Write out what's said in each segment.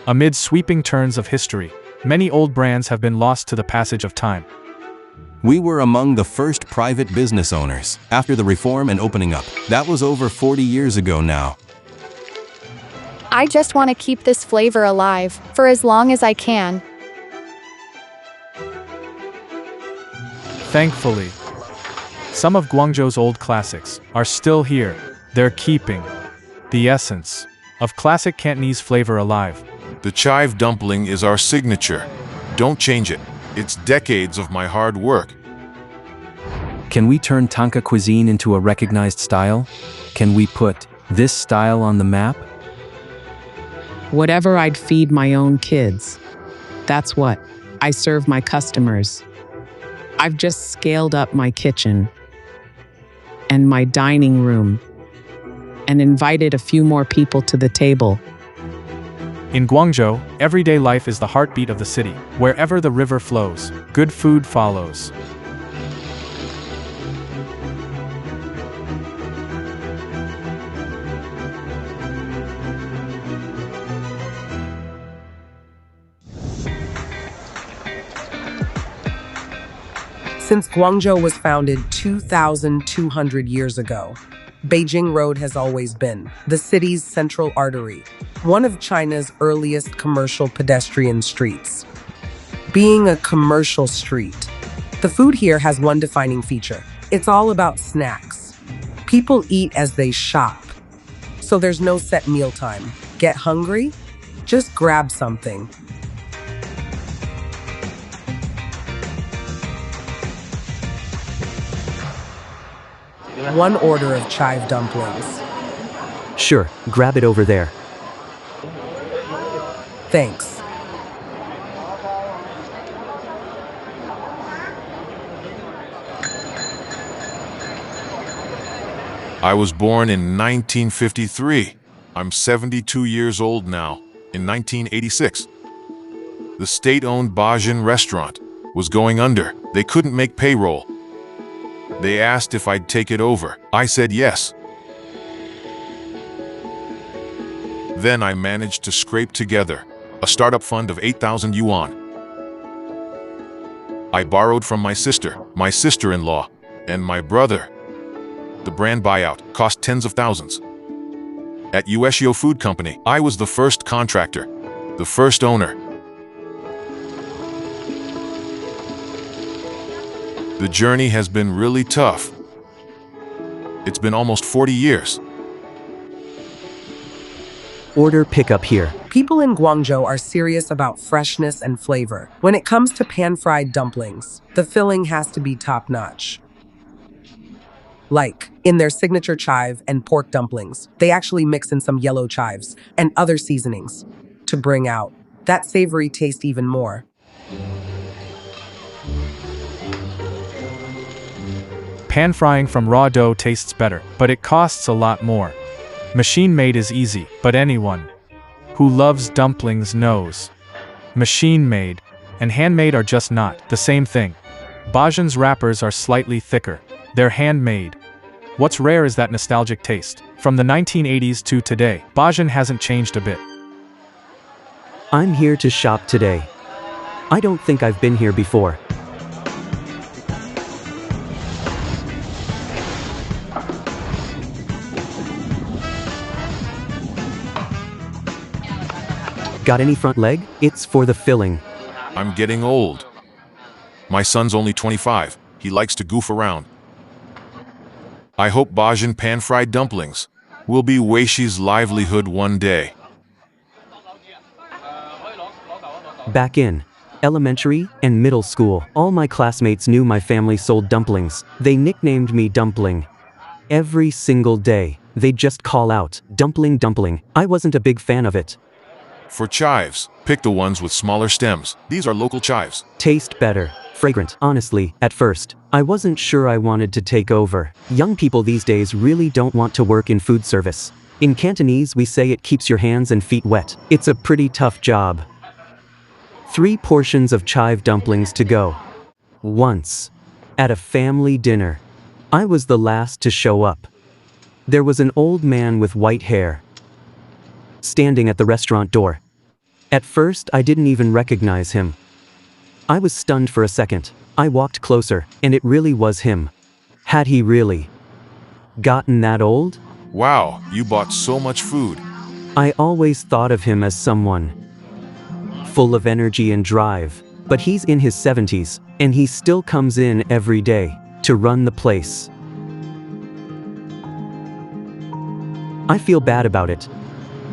Amid sweeping turns of history, many old brands have been lost to the passage of time. We were among the first private business owners after the reform and opening up. That was over 40 years ago now. I just want to keep this flavor alive for as long as I can. Thankfully, some of Guangzhou's old classics are still here. They're keeping the essence of classic Cantonese flavor alive. The chive dumpling is our signature. Don't change it. It's decades of my hard work. Can we turn Tanka cuisine into a recognized style? Can we put this style on the map? Whatever I'd feed my own kids. That's what I serve my customers. I've just scaled up my kitchen and my dining room and invited a few more people to the table. In Guangzhou, everyday life is the heartbeat of the city. Wherever the river flows, good food follows. Since Guangzhou was founded 2,200 years ago, Beijing Road has always been the city's central artery, one of China's earliest commercial pedestrian streets. Being a commercial street, the food here has one defining feature. It's all about snacks. People eat as they shop, so there's no set mealtime. Get hungry? Just grab something. One order of chive dumplings. Sure, grab it over there. Thanks. I was born in 1953. I'm 72 years old now. In 1986, the state-owned Bajin restaurant was going under. They couldn't make payroll. They asked if I'd take it over. I said yes. Then I managed to scrape together a startup fund of 8,000 yuan. I borrowed from my sister-in-law, and my brother. The brand buyout cost tens of thousands. At Ueshio Food Company, I was the first contractor, the first owner. The journey has been really tough. It's been almost 40 years. Order pickup here. People in Guangzhou are serious about freshness and flavor. When it comes to pan-fried dumplings, the filling has to be top-notch. Like in their signature chive and pork dumplings, they actually mix in some yellow chives and other seasonings to bring out that savory taste even more. Pan frying from raw dough tastes better, but it costs a lot more. Machine-made is easy, but anyone who loves dumplings knows machine-made and handmade are just not the same thing. Bajin's wrappers are slightly thicker. They're handmade. What's rare is that nostalgic taste. From the 1980s to today, Bajin hasn't changed a bit. I'm here to shop today. I don't think I've been here before. Got any front leg? It's for the filling. I'm getting old. My son's only 25. He likes to goof around. I hope Bajin pan-fried dumplings will be Weishi's livelihood one day. Back in elementary and middle school, all my classmates knew my family sold dumplings. They nicknamed me Dumpling. Every single day, they'd just call out, "Dumpling, dumpling." I wasn't a big fan of it. For chives, pick the ones with smaller stems. These are local chives. Taste better. Fragrant. Honestly, at first, I wasn't sure I wanted to take over. Young people these days really don't want to work in food service. In Cantonese, we say it keeps your hands and feet wet. It's a pretty tough job. 3 portions of chive dumplings to go. Once, at a family dinner, I was the last to show up. There was an old man with white hair standing at the restaurant door. At first, I didn't even recognize him. I was stunned for a second. I walked closer, and it really was him. Had he really gotten that old? Wow, you bought so much food. I always thought of him as someone full of energy and drive, but he's in his 70s, and he still comes in every day to run the place. I feel bad about it.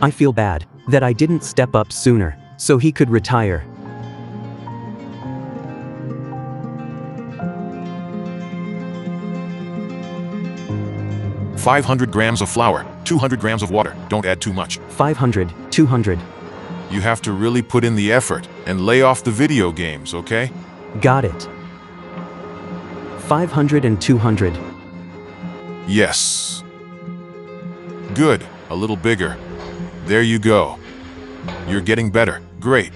I feel bad that I didn't step up sooner so he could retire. $500 of flour, 200 grams of water. Don't add too much. 500, 200. You have to really put in the effort and lay off the video games, okay? Got it. 500 and 200. Yes. Good. A little bigger. There you go. You're getting better. Great.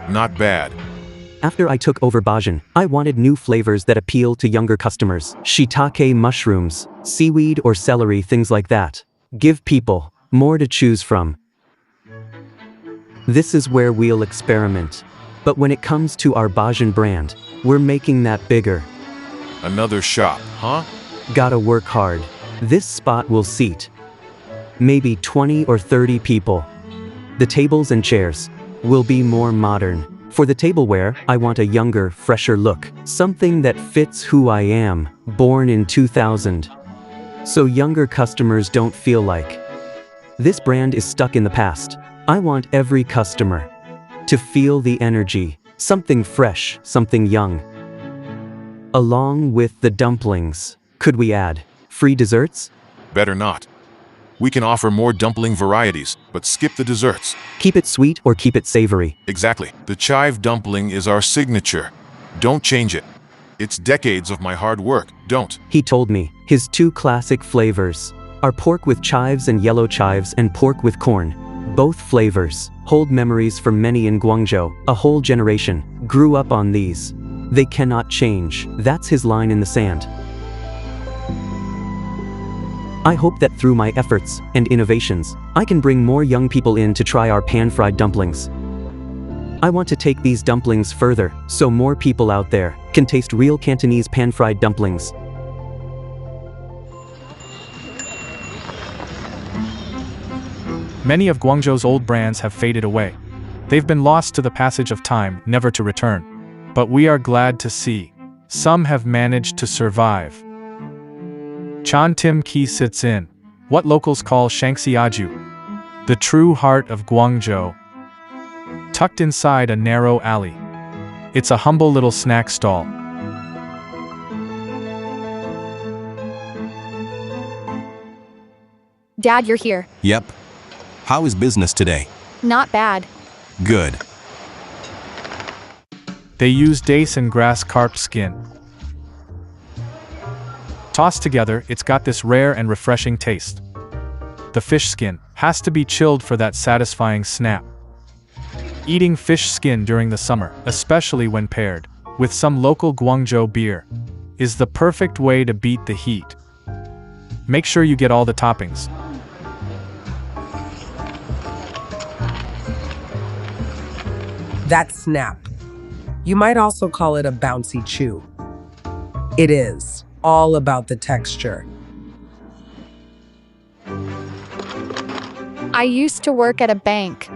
Not bad. After I took over Bajin, I wanted new flavors that appeal to younger customers. Shiitake mushrooms, seaweed or celery, things like that. Give people more to choose from. This is where we'll experiment. But when it comes to our Bajin brand, we're making that bigger. Another shop, huh? Gotta work hard. This spot will seat maybe 20 or 30 people. The tables and chairs will be more modern. For the tableware, I want a younger, fresher look. Something that fits who I am, born in 2000. So younger customers don't feel like this brand is stuck in the past. I want every customer to feel the energy, something fresh, something young. Along with the dumplings, could we add free desserts? Better not. We can offer more dumpling varieties, but skip the desserts. Keep it sweet or keep it savory. Exactly. The chive dumpling is our signature. Don't change it. It's decades of my hard work. Don't. He told me his two classic flavors are pork with chives and yellow chives and pork with corn. Both flavors hold memories for many in Guangzhou. A whole generation grew up on these. They cannot change. That's his line in the sand. I hope that through my efforts and innovations, I can bring more young people in to try our pan-fried dumplings. I want to take these dumplings further, so more people out there can taste real Cantonese pan-fried dumplings. Many of Guangzhou's old brands have faded away. They've been lost to the passage of time, never to return. But we are glad to see some have managed to survive. Tim Kee sits in what locals call Shangxiaju, the true heart of Guangzhou. Tucked inside a narrow alley, it's a humble little snack stall. Dad, you're here. Yep. How is business today? Not bad. Good. They use dace and grass carp skin. Tossed together, it's got this rare and refreshing taste. The fish skin has to be chilled for that satisfying snap. Eating fish skin during the summer, especially when paired with some local Guangzhou beer, is the perfect way to beat the heat. Make sure you get all the toppings. That snap. You might also call it a bouncy chew. It is all about the texture. I used to work at a bank.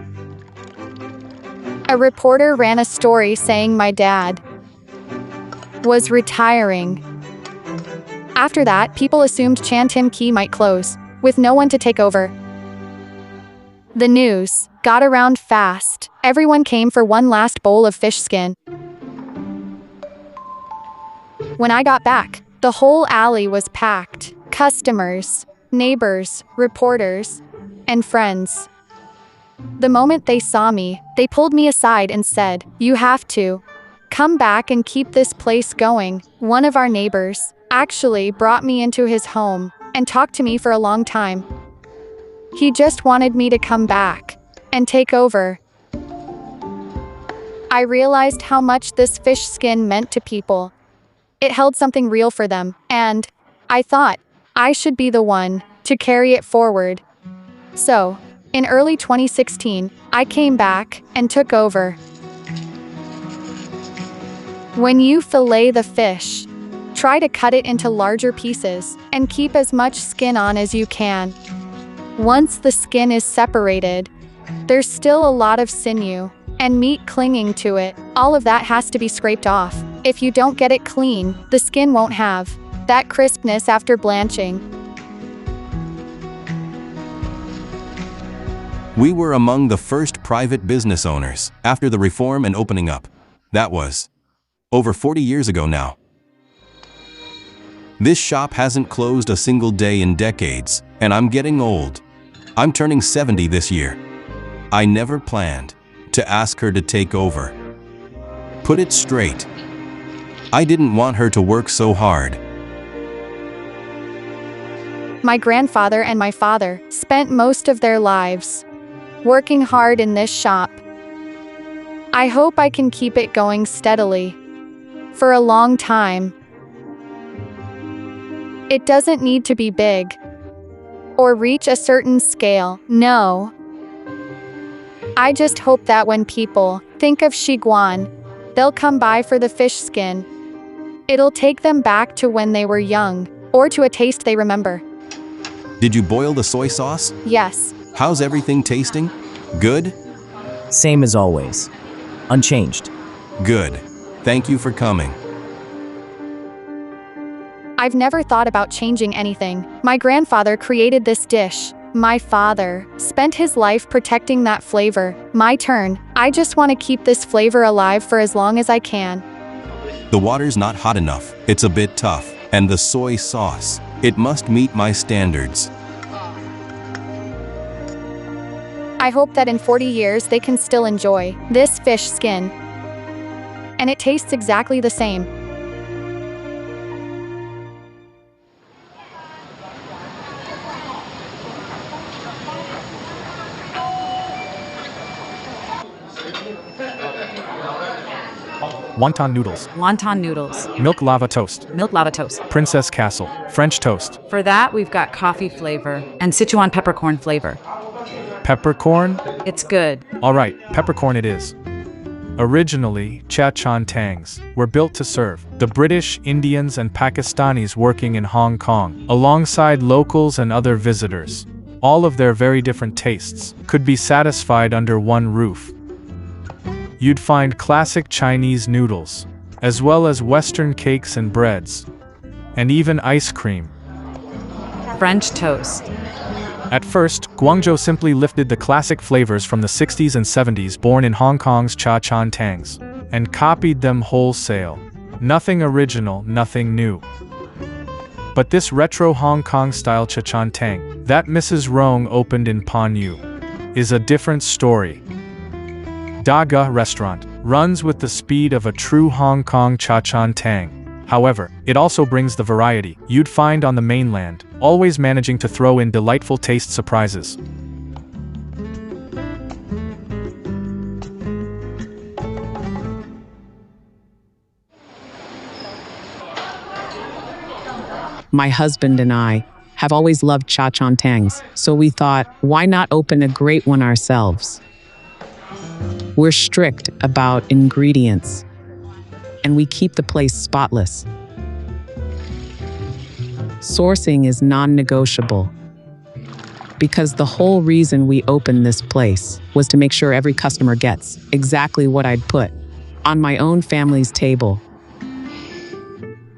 A reporter ran a story saying my dad was retiring. After that, people assumed Tim Kee might close, with no one to take over. The news got around fast. Everyone came for one last bowl of fish skin. When I got back, the whole alley was packed. Customers, neighbors, reporters, and friends. The moment they saw me, they pulled me aside and said, "You have to come back and keep this place going." One of our neighbors actually brought me into his home and talked to me for a long time. He just wanted me to come back and take over. I realized how much this fish skin meant to people. It held something real for them, and I thought I should be the one to carry it forward. So, In early 2016, I came back and took over. When you fillet the fish, try to cut it into larger pieces and keep as much skin on as you can. Once the skin is separated, there's still a lot of sinew and meat clinging to it. All of that has to be scraped off. If you don't get it clean, the skin won't have that crispness after blanching. We were among the first private business owners after the reform and opening up. That was over 40 years ago now. This shop hasn't closed a single day in decades, and I'm getting old. I'm turning 70 this year. I never planned to ask her to take over. Put it straight. I didn't want her to work so hard. My grandfather and my father spent most of their lives working hard in this shop. I hope I can keep it going steadily for a long time. It doesn't need to be big or reach a certain scale, no. I just hope that when people think of Shiguan, they'll come by for the fish skin. It'll take them back to when they were young, or to a taste they remember. Did you boil the soy sauce? Yes. How's everything tasting? Good? Same as always. Unchanged. Good. Thank you for coming. I've never thought about changing anything. My grandfather created this dish. My father spent his life protecting that flavor. My turn. I just want to keep this flavor alive for as long as I can. The water's not hot enough. It's a bit tough. And the soy sauce, it must meet my standards. I hope that in 40 years they can still enjoy this fish skin. And it tastes exactly the same. Wonton noodles, Wonton noodles, milk lava toast, milk lava toast. Princess Castle, French toast, For that, we've got coffee flavor and Sichuan peppercorn flavor. peppercorn. It's good. All right, peppercorn it is. Originally, cha chan tangs were built to serve the British, Indians, and Pakistanis working in Hong Kong, alongside locals and other visitors. All of their very different tastes could be satisfied under one roof. You'd find classic Chinese noodles, as well as Western cakes and breads, and even ice cream. French toast. At first, Guangzhou simply lifted the classic flavors from the 60s and 70s born in Hong Kong's cha chan tangs, and copied them wholesale. Nothing original, nothing new. But this retro Hong Kong-style cha chan tang that Mrs. Rong opened in Panyu is a different story. Daga restaurant runs with the speed of a true Hong Kong cha chan tang. However, it also brings the variety you'd find on the mainland, always managing to throw in delightful taste surprises. My husband and I have always loved cha chan tangs, so we thought, why not open a great one ourselves? We're strict about ingredients, and we keep the place spotless. Sourcing is non-negotiable, because the whole reason we opened this place was to make sure every customer gets exactly what I'd put on my own family's table.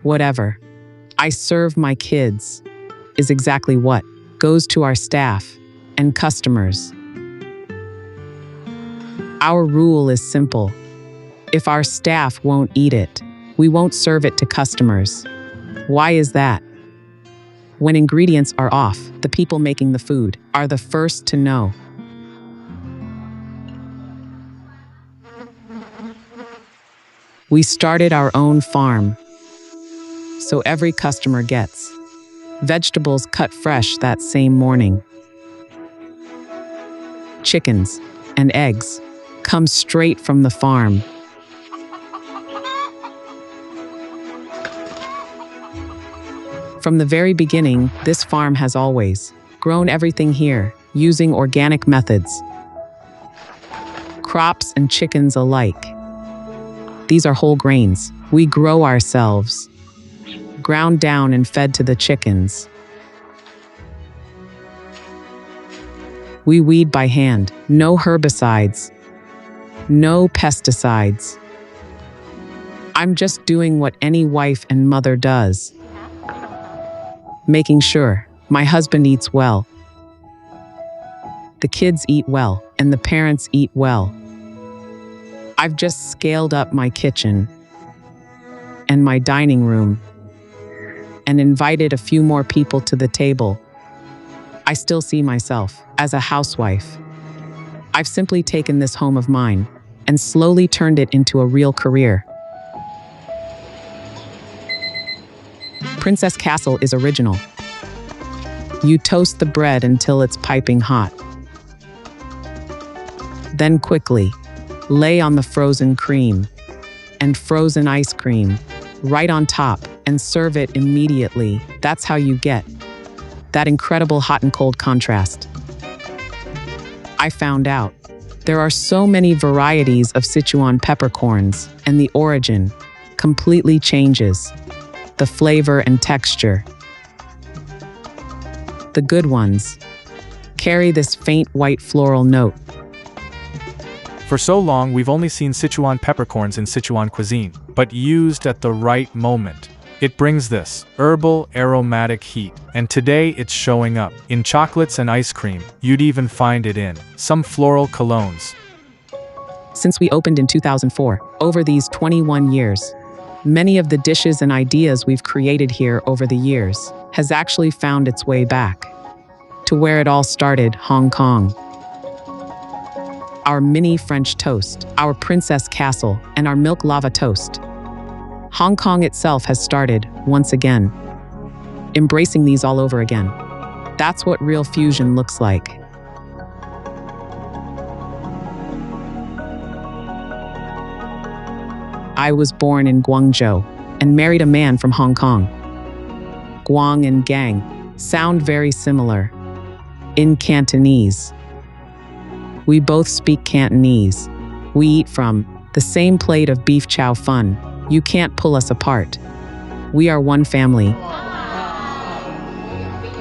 Whatever I serve my kids is exactly what goes to our staff and customers. Our rule is simple. If our staff won't eat it, we won't serve it to customers. Why is that? When ingredients are off, the people making the food are the first to know. We started our own farm, so every customer gets vegetables cut fresh that same morning. Chickens and eggs come straight from the farm. From the very beginning, this farm has always grown everything here, using organic methods. Crops and chickens alike. These are whole grains. We grow ourselves. Ground down and fed to the chickens. We weed by hand. No herbicides. No pesticides. I'm just doing what any wife and mother does. Making sure my husband eats well. The kids eat well, and the parents eat well. I've just scaled up my kitchen and my dining room and invited a few more people to the table. I still see myself as a housewife. I've simply taken this home of mine and slowly turned it into a real career. Princess Castle is original. You toast the bread until it's piping hot. Then quickly, lay on the frozen cream and frozen ice cream right on top and serve it immediately. That's how you get that incredible hot and cold contrast. I found out there are so many varieties of Sichuan peppercorns, and the origin completely changes the flavor and texture. The good ones carry this faint white floral note. For so long, we've only seen Sichuan peppercorns in Sichuan cuisine, but used at the right moment. It brings this herbal, aromatic heat, and today it's showing up in chocolates and ice cream. You'd even find it in some floral colognes. Since we opened in 2004, over these 21 years, many of the dishes and ideas we've created here over the years has actually found its way back to where it all started, Hong Kong. Our mini French toast, our Princess Castle, and our milk lava toast. Hong Kong itself has started, once again, embracing these all over again. That's what real fusion looks like. I was born in Guangzhou and married a man from Hong Kong. Guang and Gang sound very similar in Cantonese. We both speak Cantonese. We eat from the same plate of beef chow fun. You can't pull us apart. We are one family.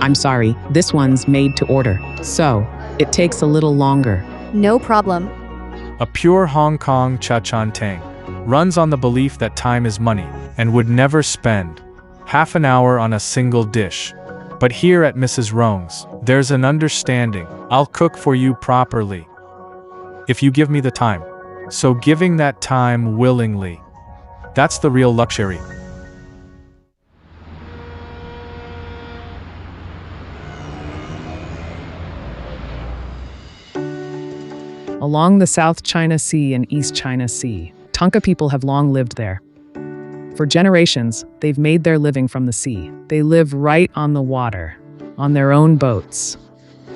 I'm sorry, this one's made to order, so it takes a little longer. No problem. A pure Hong Kong cha chan tang runs on the belief that time is money and would never spend half an hour on a single dish. But here at Mrs. Rong's, there's an understanding. I'll cook for you properly if you give me the time. So giving that time willingly, that's the real luxury. Along the South China Sea and East China Sea, Tanka people have long lived there. For generations, they've made their living from the sea. They live right on the water, on their own boats.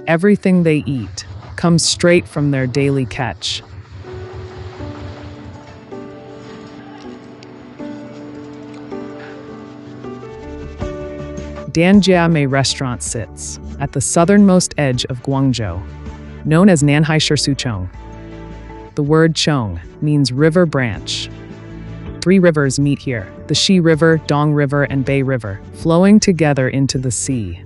Everything they eat comes straight from their daily catch. Danjiamei restaurant sits at the southernmost edge of Guangzhou, known as Nanhai Shisuchong. The word Chong means river branch. 3 rivers meet here, the Shi River, Dong River, and Bei River, flowing together into the sea.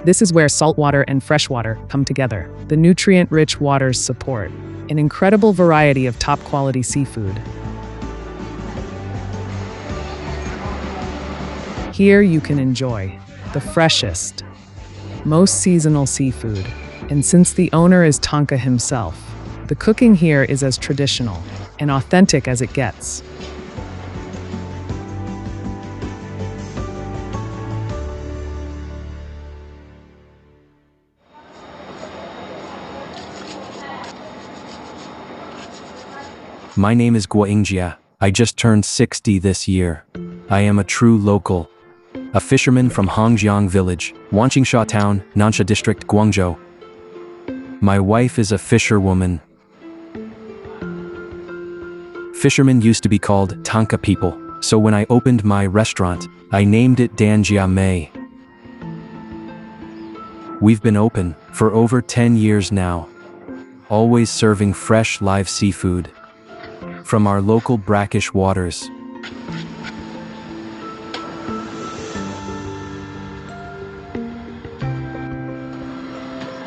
This is where saltwater and freshwater come together. The nutrient-rich waters support an incredible variety of top-quality seafood. Here you can enjoy the freshest, most seasonal seafood. And since the owner is Tanka himself, the cooking here is as traditional and authentic as it gets. My name is Guangzhou. I just turned 60 this year. I am a true local. A fisherman from Hongjiang Village, Wanqingsha Town, Nansha District, Guangzhou. My wife is a fisherwoman. Fishermen used to be called Tanka people, so when I opened my restaurant, I named it Danjiamei. We've been open for over 10 years now, always serving fresh live seafood from our local brackish waters.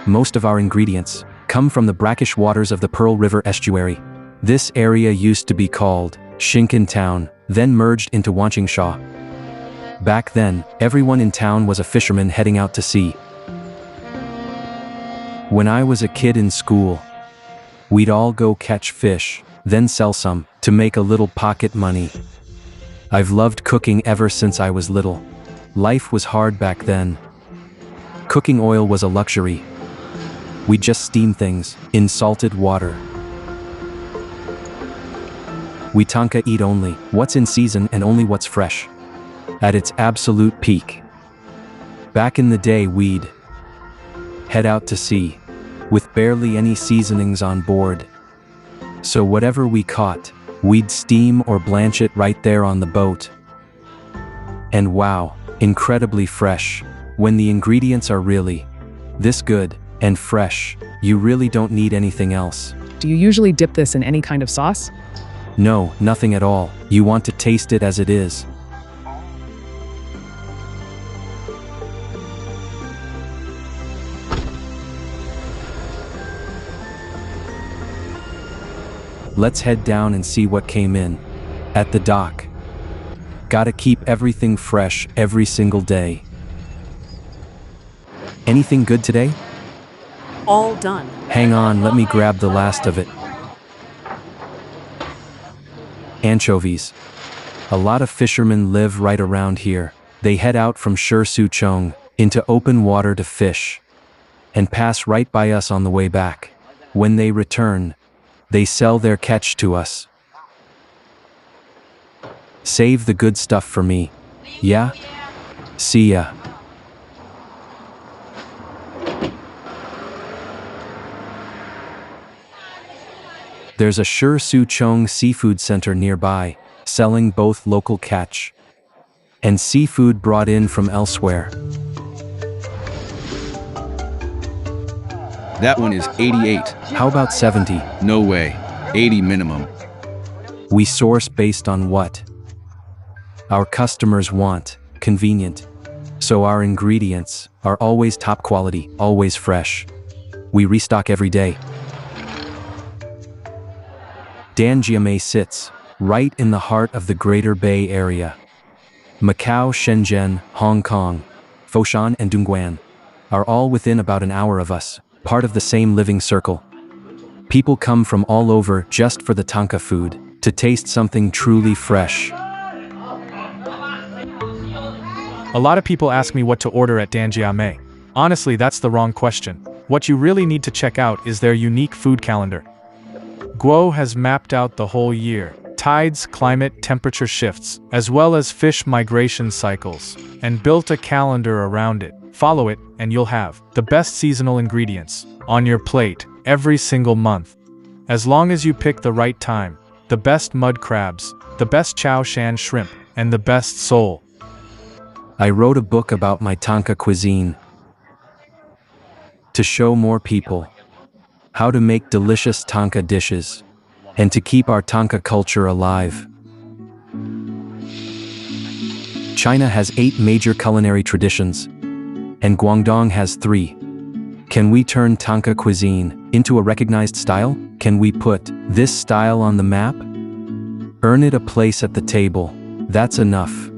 Most of our ingredients come from the brackish waters of the Pearl River estuary. This area used to be called Shinkin Town, then merged into Wanqingsha. Back then, everyone in town was a fisherman heading out to sea. When I was a kid in school, we'd all go catch fish, then sell some to make a little pocket money. I've loved cooking ever since I was little. Life was hard back then. Cooking oil was a luxury. We'd just steam things in salted water. We Tanka eat only what's in season and only what's fresh. At its absolute peak. Back in the day, we'd head out to sea with barely any seasonings on board. So whatever we caught, we'd steam or blanch it right there on the boat. And wow, incredibly fresh. When the ingredients are really this good and fresh, you really don't need anything else. Do you usually dip this in any kind of sauce? No, nothing at all. You want to taste it as it is. Let's head down and see what came in at the dock. Gotta keep everything fresh every single day. Anything good today? All done. Hang on, let me grab the last of it. Anchovies. A lot of fishermen live right around here. They head out from Shirsuchong into open water to fish and pass right by us on the way back. When they return, they sell their catch to us. Save the good stuff for me. Yeah? See ya. There's a Shirsuchong seafood center nearby, selling both local catch and seafood brought in from elsewhere. That one is 88. How about 70? No way. 80 minimum. We source based on what our customers want, convenient. So our ingredients are always top quality, always fresh. We restock every day. Danjiamei sits right in the heart of the Greater Bay Area. Macau, Shenzhen, Hong Kong, Foshan, and Dongguan are all within about an hour of us, part of the same living circle. People come from all over just for the Tanka food, to taste something truly fresh. A lot of people ask me what to order at Danjiamei. Honestly, that's the wrong question. What you really need to check out is their unique food calendar. Guo has mapped out the whole year, tides, climate, temperature shifts, as well as fish migration cycles, and built a calendar around it. Follow it, and you'll have the best seasonal ingredients on your plate every single month. As long as you pick the right time, the best mud crabs, the best chow shan shrimp, and the best sole. I wrote a book about my Tanka cuisine to show more people how to make delicious Tanka dishes, and to keep our Tanka culture alive. China has 8 major culinary traditions, and Guangdong has 3. Can we turn Tanka cuisine into a recognized style? Can we put this style on the map? Earn it a place at the table. That's enough.